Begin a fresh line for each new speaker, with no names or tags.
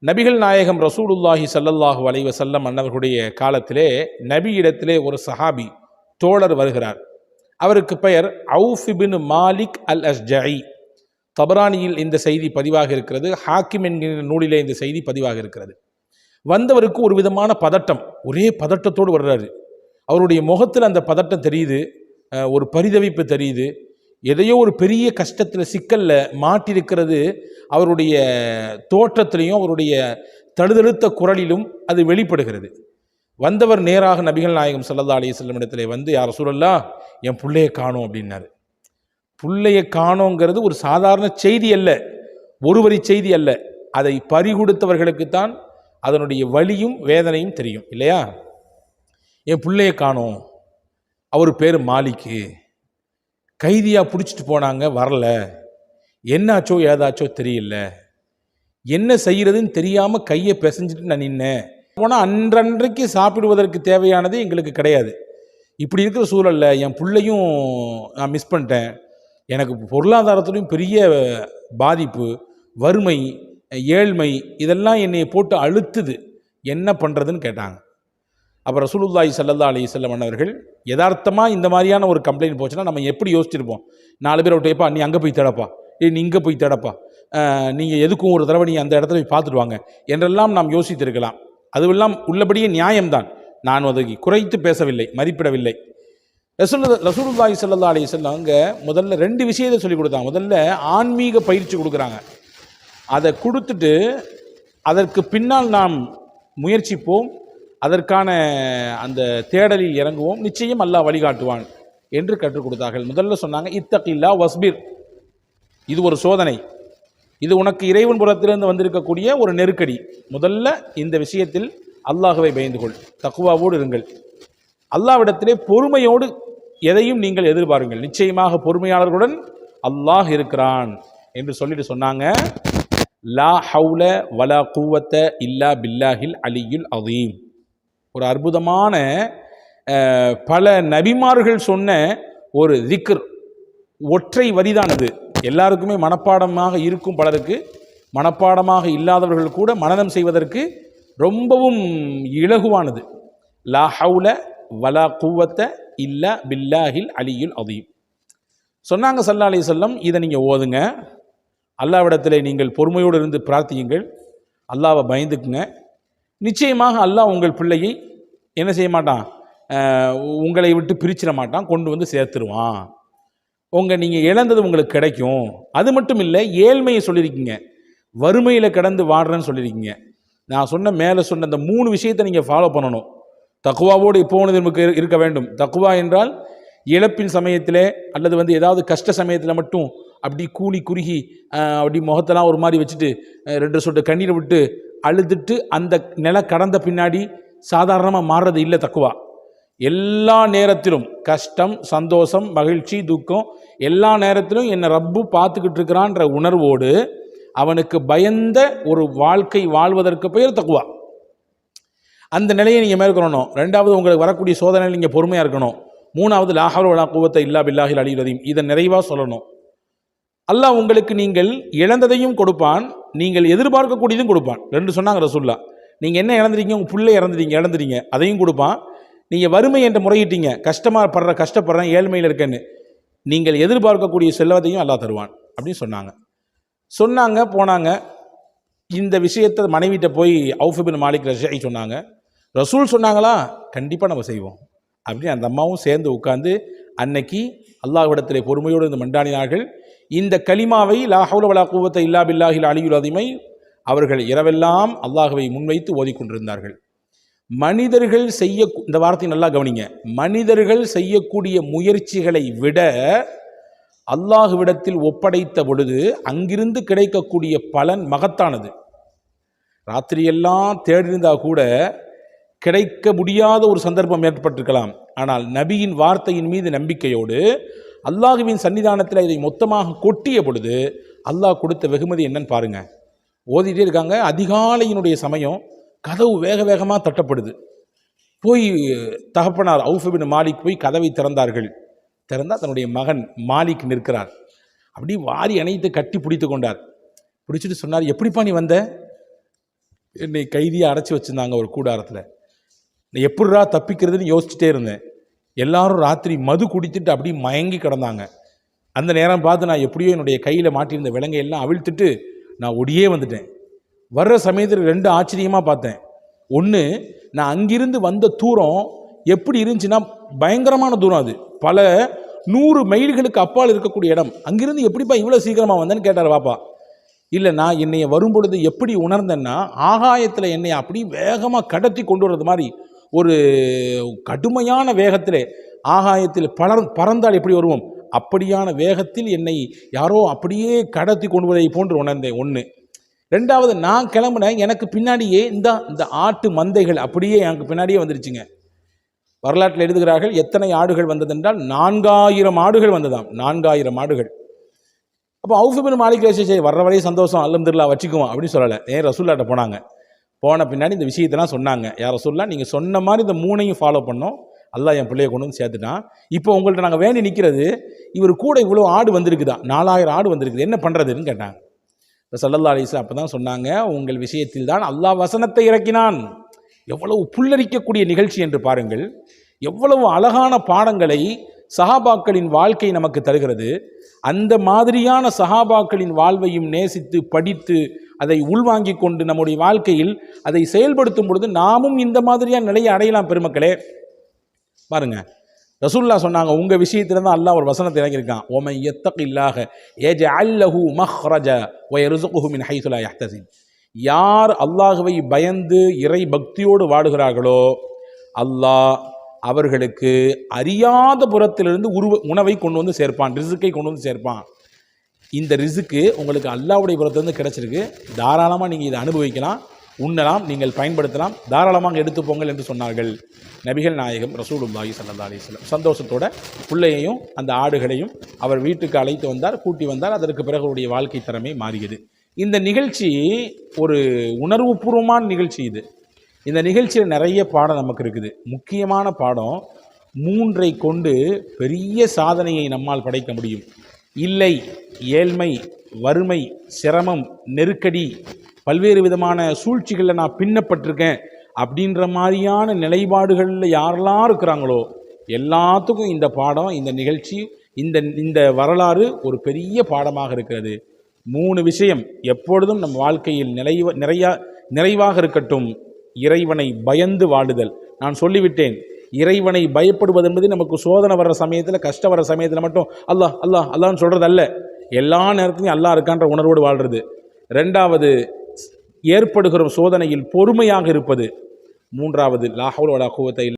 நபிகள் நாயகம் ரசூலுல்லாஹி ஸல்லல்லாஹு அலைஹி வஸல்லம் அன்னவர்களுடைய காலத்திலே நபியிடத்திலே ஒரு சஹாபி தோழர் வருகிறார். அவருக்கு பெயர் அவுஃப் இப்னு மாலிக் அல் அஷ்ஜஇ. தபரானியில் இந்த செய்தி பதிவாக இருக்கிறது. ஹாக்கிம் என்கிற நூலிலே இந்த செய்தி பதிவாக இருக்கிறது. வந்தவருக்கு ஒரு விதமான பதட்டம், ஒரே பதட்டத்தோடு வர்றாரு. அவருடைய முகத்தில் அந்த பதட்டம் தெரியுது, ஒரு பரிதவிப்பு தெரியுது. எதையோ ஒரு பெரிய கஷ்டத்தில் சிக்கலில் மாட்டிருக்கிறது அவருடைய தோற்றத்திலையும் அவருடைய தழுதழுத்த குரலிலும் அது வெளிப்படுகிறது. வந்தவர் நேராக நபிகள் நாயகம் ஸல்லல்லாஹு அலைஹி வஸல்லம் இடத்திலே வந்து, யா ரசூலல்லாஹ், என் பிள்ளையை காணோம் அப்படின்னாரு. பிள்ளையை காணோங்கிறது ஒரு சாதாரண செய்தி அல்ல, ஒரு வரி செய்தி அல்ல. அதை பறிகொடுத்தவர்களுக்குத்தான் அதனுடைய வலியும் வேதனையும் தெரியும் இல்லையா? என் பிள்ளையை காணோம், அவர் பேர் மாலிக்கு, கைதியாக பிடிச்சிட்டு போனாங்க, வரல, என்னாச்சோ ஏதாச்சோ தெரியல, என்ன செய்கிறதுன்னு தெரியாமல் கையை பிசைஞ்சிட்டு நான் நின்னேன். போனால் அன்றன்றைக்கு சாப்பிடுவதற்கு தேவையானது எங்களுக்கு கிடையாது. இப்படி இருக்கிற சூழலில் என் பிள்ளையும் நான் மிஸ் பண்ணிட்டேன். எனக்கு பொருளாதாரத்துலையும் பெரிய பாதிப்பு, வறுமை, ஏழ்மை, இதெல்லாம் என்னை போட்டு அழுத்துது, என்ன பண்ணுறதுன்னு கேட்டாங்க. அப்போ ரசூலுல்லாஹி ஸல்லல்லாஹு அலைஹி வஸல்லம் அவர்கள் யதார்த்தமாக இந்த மாதிரியான ஒரு கம்ப்ளைண்ட் போச்சுன்னா நம்ம எப்படி யோசிச்சிருப்போம்? 4 பேர் விட்டேப்பா, நீ அங்கே போய் தேடப்பா, நீ இங்கே போய் தேடப்பா, நீங்கள் எதுக்கும் ஒரு தடவை நீ அந்த இடத்துல போய் பார்த்துட்டு வாங்க என்றெல்லாம் நாம் யோசித்திருக்கலாம். அதுவெல்லாம் உள்ளபடியே நியாயம்தான். நான் அதை குறைத்து பேசவில்லை, மதிப்பிடவில்லை. ரசூலுல்லாஹி ஸல்லல்லாஹு அலைஹி வஸல்லம் அங்கே முதல்ல 2 விஷயத்தை சொல்லி கொடுத்தாங்க. முதல்ல ஆன்மீக பயிற்சி கொடுக்குறாங்க. அதை கொடுத்துட்டு அதற்கு பின்னால் நாம் முயற்சிப்போம், அதற்கான அந்த தேடலில் இறங்குவோம், நிச்சயம் அல்லாஹ் வழிகாட்டுவான் என்று கற்றுக் கொடுத்தார்கள். முதல்ல சொன்னாங்க, இத்தகில்லா வஸ்பிர், இது ஒரு சோதனை, இது உனக்கு இறைவன் புறத்திலிருந்து வந்திருக்கக்கூடிய ஒரு நெருக்கடி. முதல்ல இந்த விஷயத்தில் அல்லாஹ்வை பயந்து கொள், தக்வாவோடு இருங்கள், அல்லாஹ்விடத்திலே பொறுமையோடு எதையும் நீங்கள் எதிர்பாருங்கள், நிச்சயமாக பொறுமையாளர்களுடன் அல்லாஹ் இருக்கிறான் என்று சொல்லிட்டு சொன்னாங்க, லா ஹவுல வலா குவத்த இல்லா பில்லாஹில் அலியுல் அதீம். ஒரு அற்புதமான பல நபிமார்கள் சொன்ன ஒரு திக்ர், ஒற்றை வரிதானது. எல்லாருக்குமே மனப்பாடமாக இருக்கும், பலருக்கு மனப்பாடமாக இல்லாதவர்கள் கூட மனனம் செய்வதற்கு ரொம்பவும் இலகுவானது. லா ஹவுல வலா குவத்த இல்லா பில்லாஹில் அலியுல் அதீம் சொன்னாங்க ஸல்லல்லாஹு அலைஹி வஸல்லம். இதை நீங்கள் ஓதுங்க, அல்லாஹ்விடத்திலே நீங்கள் பொறுமையோடு இருந்து பிரார்த்தியுங்கள், அல்லாஹ்வை பயந்துக்குங்க, நிச்சயமாக அல்லாஹ் உங்கள் பிள்ளையை என்ன செய்ய மாட்டான், உங்களை விட்டு பிரிச்சிட மாட்டான், கொண்டு வந்து சேர்த்துருவான். நீங்கள் இழந்தது உங்களுக்கு கிடைக்கும். அது மட்டும் இல்லை, ஏழ்மையை சொல்லியிருக்கீங்க, வறுமையில் கடந்து வாடுறேன்னு சொல்லியிருக்கீங்க. நான் மேலே சொன்ன அந்த 3 விஷயத்தை நீங்கள் ஃபாலோ பண்ணணும். தக்குவாவோடு எப்போது நமக்கு இருக்க வேண்டும். தக்குவா என்றால் இழப்பின் சமயத்தில் அல்லது ஏதாவது கஷ்ட சமயத்தில் மட்டும் அப்படி கூலி குறுகி அப்படி முகத்தெல்லாம் ஒரு மாதிரி வச்சுட்டு 2 சொட்டு கண்ணீரை விட்டு அழுதுட்டு அந்த நிலை கடந்த பின்னாடி சாதாரணமாக மாறுறது இல்லை தக்குவா. எல்லா நேரத்திலும் கஷ்டம், சந்தோஷம், மகிழ்ச்சி, துக்கம், எல்லா நேரத்திலும் என்னை ரப்பு பார்த்துக்கிட்டு இருக்கிறான்ற உணர்வோடு அவனுக்கு பயந்த ஒரு வாழ்க்கை வாழ்வதற்கு பெயர் தக்குவா. அந்த நிலையை நீங்கள் மேற்கொள்ளணும். 2வது, உங்களுக்கு வரக்கூடிய சோதனையில் நீங்கள் பொறுமையாக இருக்கணும். 3வது, லா ஹவ்ல வலா குவத்த இல்லா பில்லாஹில் அலியுல் அதீம். இதை நிறைவாக சொல்லணும். அல்லாஹ் உங்களுக்கு நீங்கள் இழந்ததையும் கொடுப்பான், நீங்கள் எதிர்பார்க்கக்கூடியதும் கொடுப்பான். 2 சொன்னாங்க ரசூலுல்லாஹ். நீங்கள் என்ன இழந்துறீங்க, உங்கள் பிள்ளை இழந்துறீங்க, அதையும் கொடுப்பான். நீங்கள் வறுமை என்று முறையிட்டீங்க, கஷ்டப்படுறேன், ஏழ்மையில் இருக்கேன்னு, நீங்கள் எதிர்பார்க்கக்கூடிய செல்வத்தையும் அல்லாஹ் தருவான் அப்படின்னு சொன்னாங்க. போனாங்க. இந்த விஷயத்தை மனைவிட்ட போய் அவுஃப் இப்னு மாலிக் அஷ்ஜஇ சொன்னாங்க. ரசூல் சொன்னாங்களா, கண்டிப்பாக நம்ம செய்வோம் அப்படின்னு அந்த அம்மாவும் சேர்ந்து உட்கார்ந்து அன்னைக்கு அல்லாஹ்விடத்திலே பொறுமையோடு இருந்து மண்டாடினார்கள். இந்த கலிமாவை லா ஹவ்ல வலா குவத்த இல்லா பில்லாஹில் அலியுல் அதீமை அவர்கள் இரவெல்லாம் அல்லாஹ்வை முன்வைத்து ஓதிக்கொண்டிருந்தார்கள். மனிதர்கள் இந்த வார்த்தை நல்லா கவனிங்க, மனிதர்கள் செய்யக்கூடிய முயற்சிகளை விட அல்லாஹ்விடத்தில் ஒப்படைத்த பொழுது அங்கிருந்து கிடைக்கக்கூடிய பலன் மகத்தானது. ராத்திரியெல்லாம் தேடிருந்தால் கூட கிடைக்க முடியாத ஒரு சந்தர்ப்பம் ஏற்பட்டிருக்கலாம். ஆனால் நபியின் வார்த்தையின் மீது நம்பிக்கையோடு அல்லாஹுவின் சன்னிதானத்தில் இதை மொத்தமாக கொட்டிய பொழுது அல்லாஹ் கொடுத்த வெகுமதி என்னன்னு பாருங்க. ஓதிட்டே இருக்காங்க. அதிகாலையினுடைய சமயம், கதவு வேக வேகமாக தட்டப்படுது. போய் தகப்பனார் அவுஃப் இப்னு மாலிக் போய் கதவை திறந்தார்கள். திறந்தால் தன்னுடைய மகன் மாலிக் நிற்கிறார். அப்படி வாரி அணைத்து கட்டி பிடித்து கொண்டார். பிடிச்சிட்டு சொன்னார், எப்படிப்பா நீ வந்த? என்னை கைதியாக அடைச்சி வச்சுருந்தாங்க ஒரு கூடாரத்தில். நான் எப்படிரா தப்பிக்கிறதுன்னு யோசிச்சுட்டே இருந்தேன். எல்லாரும் ராத்திரி மது குடித்துட்டு அப்படியே மயங்கி கிடந்தாங்க. அந்த நேரம் பார்த்து நான் எப்படியோ என்னுடைய கையில் மாட்டியிருந்த விலங்கை எல்லாம் அவிழ்த்துட்டு நான் ஒடியே வந்துட்டேன். வர்ற சமயத்தில் 2 ஆச்சரியமாக பார்த்தேன். ஒன்று, நான் அங்கிருந்து வந்த தூரம் எப்படி இருந்துச்சுன்னா பயங்கரமான தூரம். அது பல 100 மைல்களுக்கு அப்பால் இருக்கக்கூடிய இடம். அங்கிருந்து எப்படிப்பா இவ்வளோ சீக்கிரமாக வந்தேன்னு கேட்டார் பாப்பா. இல்லை, நான் என்னைய வரும்பொழுது எப்படி உணர்ந்தேன்னா, ஆகாயத்தில் என்னை அப்படி வேகமாக கடத்தி கொண்டு வர்றது மாதிரி ஒரு கடுமையான வேகத்தில் ஆகாயத்தில் பறந்தால் எப்படி வருவோம் அப்படியான வேகத்தில் என்னை யாரோ அப்படியே கடத்தி கொண்டு வருவதை போன்று உணர்ந்தேன். ஒன்று. ரெண்டாவது, நான் கிளம்புனேன், எனக்கு பின்னாடியே இந்த ஆட்டு மந்தைகள் அப்படியே எனக்கு பின்னாடியே வந்துருச்சுங்க. வரலாற்றில் எழுதுகிறார்கள் எத்தனை ஆடுகள் வந்ததென்றால் 4000 ஆடுகள் வந்ததாம். 4000 ஆடுகள். அப்போ அவுஃப் இப்னு மாலிக் சரி வர்ற வரையும் சந்தோஷம், அல்ஹம்துலில்லாஹ் வச்சுக்குவோம் அப்படின்னு சொல்லலை. ரசூலுல்லாஹ்ட்ட போனாங்க. போன பின்னாடி இந்த விஷயத்தெல்லாம் சொன்னாங்க. யார் ரசூலுல்லாஹ், நீங்கள் சொன்ன மாதிரி இந்த 3ஐயும் ஃபாலோ பண்ணோம், அல்லாஹ் என் பிள்ளையை கொண்டு வந்து சேர்த்துட்டான். இப்போ உங்கள்கிட்ட நாங்கள் வேண்டி நிற்கிறது, இவர் கூட இவ்வளோ ஆடு வந்திருக்குதா, 4000 ஆடு வந்திருக்குது, என்ன பண்ணுறதுன்னு கேட்டாங்க. ஸல்லல்லாஹு அலைஹி வஸல்லம் அப்போ தான் சொன்னாங்க, உங்கள் விஷயத்தில் தான் அல்லாஹ் வசனத்தை இறக்கினான். எவ்வளவு புல்லரிக்கக்கூடிய நிகழ்ச்சி என்று பாருங்கள். எவ்வளவு அழகான பாடங்களை சஹாபாக்களின் வாழ்க்கை நமக்கு தருகிறது. அந்த மாதிரியான சஹாபாக்களின் வாழ்வையும் நேசித்து படித்து அதை உள்வாங்கி கொண்டு நம்முடைய வாழ்க்கையில் அதை செயல்படுத்தும் பொழுது நாமும் இந்த மாதிரியான நிலையை அடையலாம். பெருமக்களே பாருங்க, ரசூலுல்லாஹ் சொன்னாங்க, உங்க விஷயத்துல தான் அல்லாஹ் ஒரு வசனத்தை இறங்கியிருக்கான். ஒமன் யத்தகில்லாஹ யஜஅல் லஹு மக்ரஜ வ யர்ஸுகுஹு மின் ஹைஸு லா யஹ்தஸிப். யார் அல்லாஹ்வை பயந்து இறை பக்தியோடு வாடுகிறார்களோ அல்லாஹ் அவர்களுக்கு அறியாத புறத்திலிருந்து உணவை கொண்டு வந்து சேர்ப்பான், ரிசுக்கை கொண்டு வந்து சேர்ப்பான். இந்த ரிசுக்கு உங்களுக்கு அல்லாஹ்வுடைய புறத்திலிருந்து கிடைச்சிருக்கு. தாராளமாக நீங்கள் இதை அனுபவிக்கலாம், உண்ணலாம், நீங்கள் பயன்படுத்தலாம், தாராளமாக எடுத்துப்போங்கள் என்று சொன்னார்கள் நபிகள் நாயகம் ரசூலுல்லாஹி ஸல்லல்லாஹு அலைஹி வஸல்லம். சந்தோஷத்தோட பிள்ளையையும் அந்த ஆடுகளையும் அவர் வீட்டுக்கு அழைத்து வந்தார், கூட்டி வந்தார். அதற்கு பிறகு அவருடைய வாழ்க்கை தரமே மாறியது. இந்த நிகழ்ச்சி ஒரு உணர்வுபூர்வமான நிகழ்ச்சி. இந்த நிகழ்ச்சியில் நிறைய பாடம் நமக்கு இருக்குது. முக்கியமான பாடம், 3ஐ கொண்டு பெரிய சாதனையை நம்மால் படைக்க முடியும். இல்லை, ஏழ்மை, வறுமை, சிரமம், நெருக்கடி, பல்வேறு விதமான சூழ்ச்சிகளில் நான் பின்னப்பட்டிருக்கேன் அப்படின்ற மாதிரியான நிலைப்பாடுகளில் யாரெல்லாம் இருக்கிறாங்களோ எல்லாத்துக்கும் இந்த பாடம், இந்த நிகழ்ச்சி, இந்த வரலாறு ஒரு பெரிய பாடமாக இருக்கிறது. 3 விஷயம் எப்பொழுதும் நம் வாழ்க்கையில் நிறைவாக இருக்கட்டும். இறைவனை பயந்து வாழுதல். நான் சொல்லிவிட்டேன், இறைவனை பயப்படுவது என்பது நமக்கு சோதனை வர்ற சமயத்தில், கஷ்டம் வர்ற சமயத்தில் மட்டும் அல்லாஹ் அல்லாஹ் அல்லாஹ்னு சொல்கிறது அல்ல, எல்லா நேரத்துலையும் அல்லாஹ் இருக்கான்ற உணர்வோடு வாழ்கிறது. 2வது, ஏற்படுகிற சோதனையில் பொறுமையாக இருப்பது. 3வது, லா ஹவ்ல வலா குவத்த